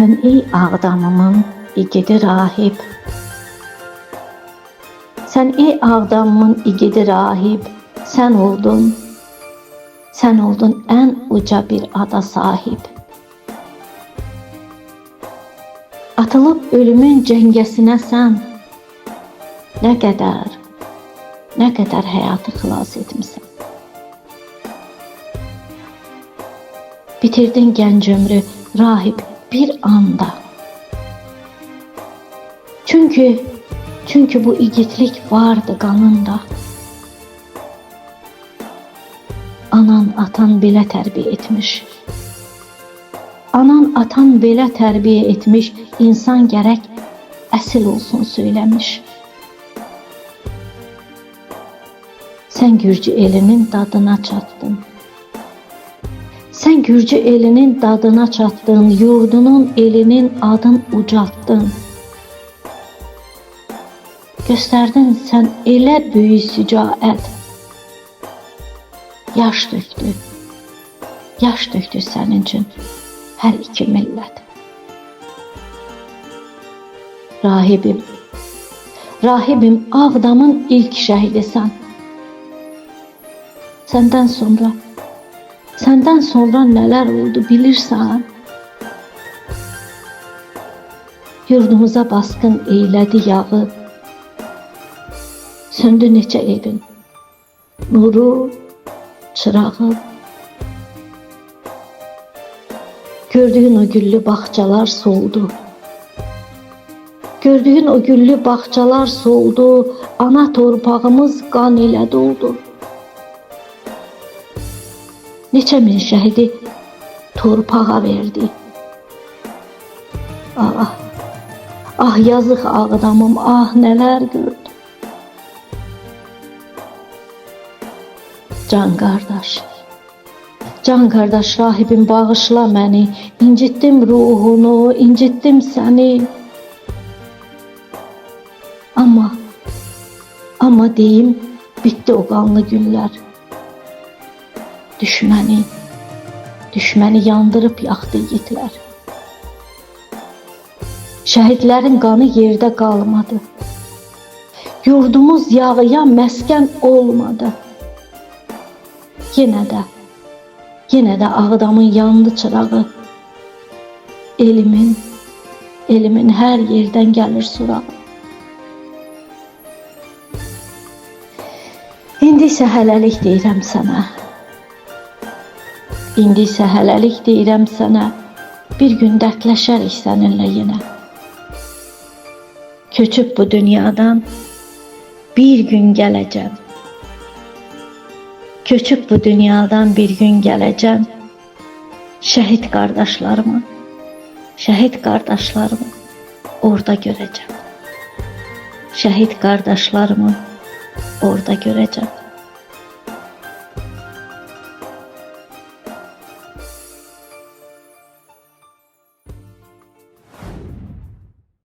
Sən ey Ağdamımın igidi rahib, sən ey Ağdamımın igidi rahib, sən oldun ən uca bir ada sahib. Atılıb ölümün cəngəsinə sən nə qədər həyatı xilas etmisən. Bitirdin gənc ömrü rahib bir anda. Çünkü bu igidlik vardı qanında. Anan atan belə tərbiyə etmiş. Anan atan belə tərbiyə etmiş, insan gərək əsil olsun söyləmiş. Sən Gürcü elinin dadına çatdın. Sən Gürcü elinin dadına çatdın, yurdunun elinin adın ucaltdın. Göstərdin sən elə böyük sücaət. Yaş döktü sənin üçün hər iki millət. Rahibim, Ağdamın ilk şəhidisən. Səndən sonra nələr oldu bilirsən? Yurdumuza baskın eylədi yağı. Söndü neçə evin nuru, çırağı. Gördüğün o güllü bahçalar soldu. Gördüğün o güllü bahçalar soldu. Ana torpağımız qan ilə doldu. Neçə min şəhidi torpağa verdi. Ah yazıq Ağdamım, ah nələr gördü. Can qardaş rahibim bağışla məni, incitdim ruhunu, incitdim səni. Amma deyim, bitdi o qanlı günlər. Düşməni yandırıb yaxdı yiğitlər. Şəhidlərin qanı yerdə qalmadı. Yurdumuz yağıya məskən olmadı. Yenə də Ağdamın yandı çırağı. Elimin hər yerdən gəlir surağı. İndi isə hələlik deyirəm sənə. Bir gün dərdləşərik səninlə yenə. Köçüb bu dünyadan bir gün gələcəm. Köçüb bu dünyadan bir gün gələcəm. Şəhid qardaşlarımı orada görəcəm. Şəhid qardaşlarımı orada görəcəm.